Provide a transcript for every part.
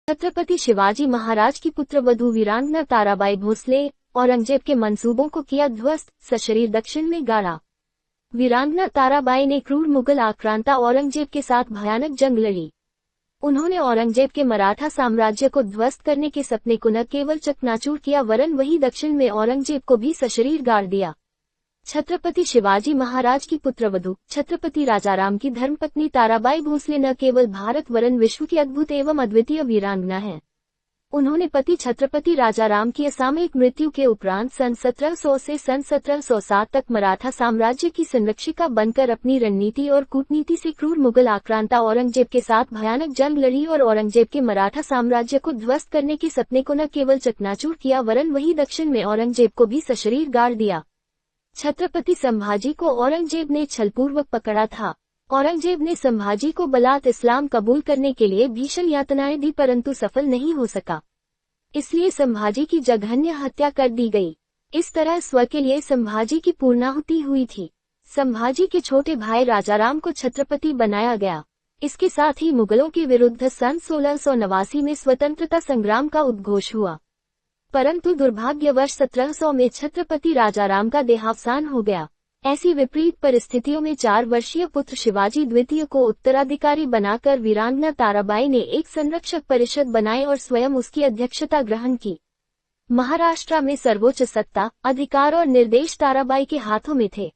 छत्रपति शिवाजी महाराज की पुत्रवधू वीरांगना ताराबाई भोसले औरंगजेब के मंसूबों को किया ध्वस्त, सशरीर दक्षिण में गाड़ा। वीरांगना ताराबाई ने क्रूर मुगल आक्रांता औरंगजेब के साथ भयानक जंग लड़ी। उन्होंने औरंगजेब के मराठा साम्राज्य को ध्वस्त करने के सपने को न केवल चकनाचूर किया वरन वही दक्षिण में औरंगजेब को भी सशरीर गाड़ दिया। छत्रपति शिवाजी महाराज की पुत्रवधू छत्रपति राजाराम की धर्मपत्नी ताराबाई भोसले न केवल भारत वरन विश्व की अद्भुत एवं अद्वितीय वीरांगना है। उन्होंने पति छत्रपति राजाराम की असामयिक मृत्यु के उपरांत सन 1700 से सन 1707 तक मराठा साम्राज्य की संरक्षिका बनकर अपनी रणनीति और कूटनीति से क्रूर मुगल आक्रांता औरंगजेब के साथ भयानक जंग लड़ी और औरंगजेब के मराठा साम्राज्य को ध्वस्त करने के सपने को न केवल चकनाचूर किया वरन वही दक्षिण में औरंगजेब को भी सशरीर गाड़ दिया। छत्रपति संभाजी को औरंगजेब ने छलपूर्वक पकड़ा था। औरंगजेब ने संभाजी को बलात् इस्लाम कबूल करने के लिए भीषण यातनाएं दी परंतु सफल नहीं हो सका। इसलिए संभाजी की जघन्य हत्या कर दी गई। इस तरह स्व के लिए संभाजी की पूर्णाहुति हुई थी। संभाजी के छोटे भाई राजाराम को छत्रपति बनाया गया। इसके साथ ही मुगलों के विरुद्ध सन 1689 में स्वतंत्रता संग्राम का उद्घोष हुआ, परंतु दुर्भाग्यवश 1700 में छत्रपति राजाराम का देहावसान हो गया। ऐसी विपरीत परिस्थितियों में 4 वर्षीय पुत्र शिवाजी द्वितीय को उत्तराधिकारी बनाकर वीरांगना ताराबाई ने एक संरक्षक परिषद बनाई और स्वयं उसकी अध्यक्षता ग्रहण की। महाराष्ट्र में सर्वोच्च सत्ता, अधिकार और निर्देश ताराबाई के हाथों में थे।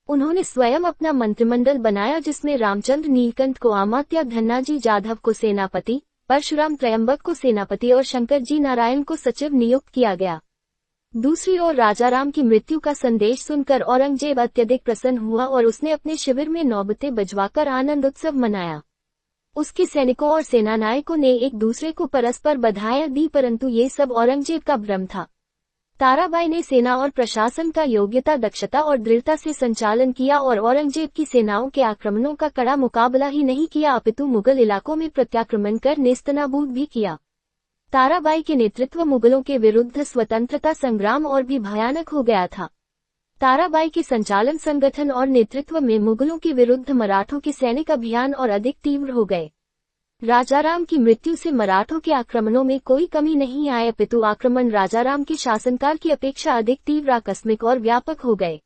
उन्होंने स्वयं अपना मंत्रिमंडल बनाया जिसमें रामचंद्र नीलकंठ को अमात्य, धन्नाजी जाधव को सेनापति, परशुराम त्रयंबक को सेनापति और शंकर जी नारायण को सचिव नियुक्त किया गया। दूसरी ओर राजाराम की मृत्यु का संदेश सुनकर औरंगजेब अत्यधिक प्रसन्न हुआ और उसने अपने शिविर में नौबतें बजवाकर आनंद उत्सव मनाया। उसके सैनिकों और सेनानायकों ने एक दूसरे को परस्पर बधाइयां दी परंतु ये सब औरंगजेब का भ्रम था। ताराबाई ने सेना और प्रशासन का योग्यता, दक्षता और दृढ़ता से संचालन किया और औरंगजेब की सेनाओं के आक्रमणों का कड़ा मुकाबला ही नहीं किया अपितु मुगल इलाकों में प्रत्याक्रमण कर नेस्तनाबूद भी किया। ताराबाई के नेतृत्व मुगलों के विरुद्ध स्वतंत्रता संग्राम और भी भयानक हो गया था। ताराबाई के संचालन, संगठन और नेतृत्व में मुगलों के विरुद्ध मराठों के सैनिक अभियान और अधिक तीव्र हो गए। राजाराम की मृत्यु से मराठों के आक्रमणों में कोई कमी नहीं आई अपितु आक्रमण राजाराम के शासनकाल की अपेक्षा अधिक तीव्र, आकस्मिक और व्यापक हो गए।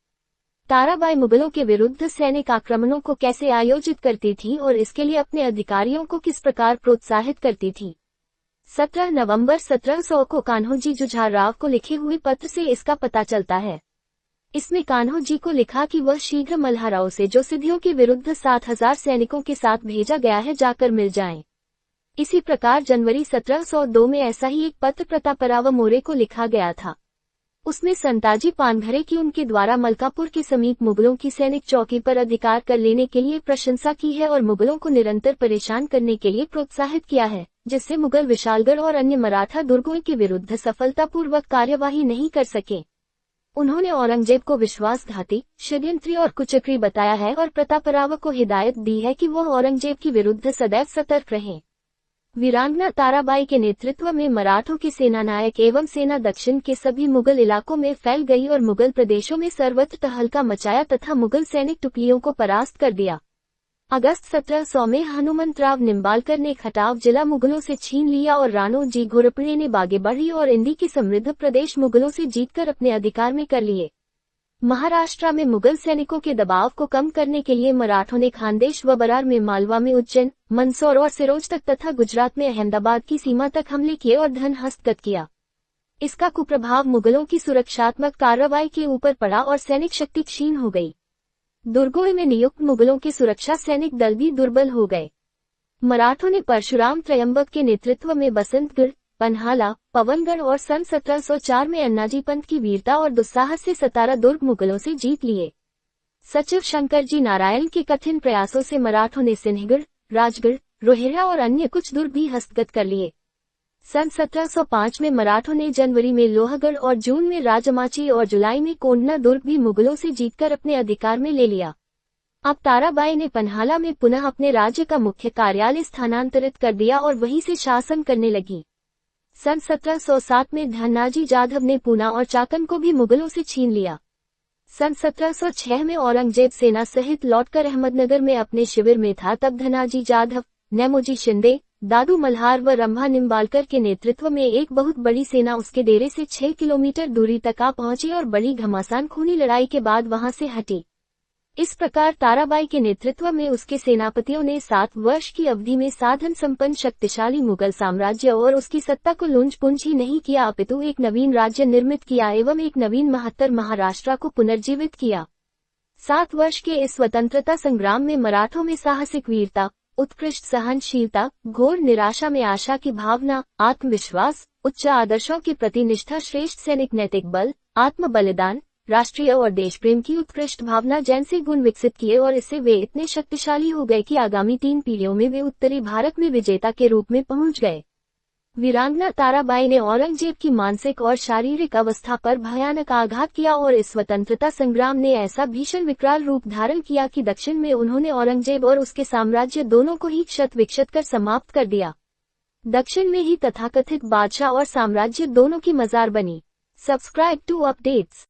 ताराबाई मुगलों के विरुद्ध सैनिक आक्रमणों को कैसे आयोजित करती थी और इसके लिए अपने अधिकारियों को किस प्रकार प्रोत्साहित करती थी। 17 नवंबर 1700 को कान्होजी जुझार राव को लिखे हुए पत्र से इसका पता चलता है। इसमें कान्होजी को लिखा कि वह शीघ्र मल्हाराव से जो सिद्धियों के विरुद्ध 7000 सैनिकों के साथ भेजा गया है जाकर मिल जाएं। इसी प्रकार जनवरी 1702 में ऐसा ही एक पत्र प्रतापराव मोरे को लिखा गया था। उसमें संताजी पानघरे की उनके द्वारा मलकापुर के समीप मुगलों की सैनिक चौकी पर अधिकार कर लेने के लिए प्रशंसा की है और मुगलों को निरंतर परेशान करने के लिए प्रोत्साहित किया है, जिससे मुगल विशालगढ़ और अन्य मराठा दुर्गों के विरुद्ध सफलतापूर्वक कार्यवाही नहीं कर सके। उन्होंने औरंगजेब को विश्वासघाती, षड्यंत्री और कुचक्री बताया है और प्रतापराव को हिदायत दी है कि वह औरंगजेब के विरुद्ध सदैव सतर्क रहें। वीरांगना ताराबाई के नेतृत्व में मराठों के सेनानायक एवं सेना दक्षिण के सभी मुगल इलाकों में फैल गई और मुगल प्रदेशों में सर्वत्र तहलका मचाया तथा मुगल सैनिक टुकड़ियों को परास्त कर दिया। अगस्त 1700 में हनुमंतराव निम्बालकर ने खटाव जिला मुगलों से छीन लिया और राणो जी घोरपड़े ने बागेबढ़ी और इंडी के समृद्ध प्रदेश मुगलों से जीतकर अपने अधिकार में कर लिए। महाराष्ट्र में मुगल सैनिकों के दबाव को कम करने के लिए मराठों ने खानदेश व बरार में, मालवा में उज्जैन, मंदसौर और सिरोज तक तथा गुजरात में अहमदाबाद की सीमा तक हमले किए और धन हस्तगत किया। इसका कुप्रभाव मुगलों की सुरक्षात्मक कार्रवाई के ऊपर पड़ा और सैनिक शक्ति क्षीण हो गई। दुर्गों में नियुक्त मुगलों के सुरक्षा सैनिक दल भी दुर्बल हो गए। मराठों ने परशुराम त्रयंबक के नेतृत्व में बसंतगढ़, पन्हाला, पवनगढ़ और सन 1704 में अन्नाजी पंत की वीरता और दुस्साहस से 17 दुर्ग मुगलों से जीत लिए। सचिव शंकर जी नारायण के कठिन प्रयासों से मराठों ने सिन्हगढ़, राजगढ़, रोहिरा और अन्य कुछ दुर्ग भी हस्तगत कर लिए। सन 1705 में मराठों ने जनवरी में लोहगढ़ और जून में राजमाची और जुलाई में कोंडना दुर्ग भी मुगलों से जीतकर अपने अधिकार में ले लिया। अब ताराबाई ने पन्हाला में पुनः अपने राज्य का मुख्य कार्यालय स्थानांतरित कर दिया और वहीं से शासन करने लगी। सन 1707 में धन्नाजी जाधव ने पूना और चाकन को भी मुगलों से छीन लिया। सन 1706 में औरंगजेब सेना सहित लौटकर अहमदनगर में अपने शिविर में था तब धन्नाजी जाधव, नेमोजी शिंदे, दादू मल्हार व रंभा निम्बालकर के नेतृत्व में एक बहुत बड़ी सेना उसके डेरे से 6 किलोमीटर दूरी तक आ पहुंची और बड़ी घमासान खूनी लड़ाई के बाद वहां से हटी। इस प्रकार ताराबाई के नेतृत्व में उसके सेनापतियों ने 7 वर्ष की अवधि में साधन संपन्न शक्तिशाली मुगल साम्राज्य और उसकी सत्ता को लुंज पुंज ही नहीं किया अपितु एक नवीन राज्य निर्मित किया एवं एक नवीन महत्तर महाराष्ट्र को पुनर्जीवित किया। 7 वर्ष के इस स्वतंत्रता संग्राम में मराठों में साहसिक वीरता, उत्कृष्ट सहनशीलता, घोर निराशा में आशा की भावना, आत्मविश्वास, उच्च आदर्शों के प्रति निष्ठा, श्रेष्ठ सैनिक नैतिक बल, आत्म बलिदान, राष्ट्रीय और देश प्रेम की उत्कृष्ट भावना जैसे गुण विकसित किए और इससे वे इतने शक्तिशाली हो गए कि आगामी 3 पीढ़ियों में वे उत्तरी भारत में विजेता के रूप में पहुंच गए। वीरांगना ताराबाई ने औरंगजेब की मानसिक और शारीरिक अवस्था पर भयानक आघात किया और इस स्वतंत्रता संग्राम ने ऐसा भीषण विकराल रूप धारण किया कि दक्षिण में उन्होंने औरंगजेब और उसके साम्राज्य दोनों को ही क्षत विक्षत कर समाप्त कर दिया। दक्षिण में ही तथाकथित बादशाह और साम्राज्य दोनों की मजार बनी। Subscribe to updates.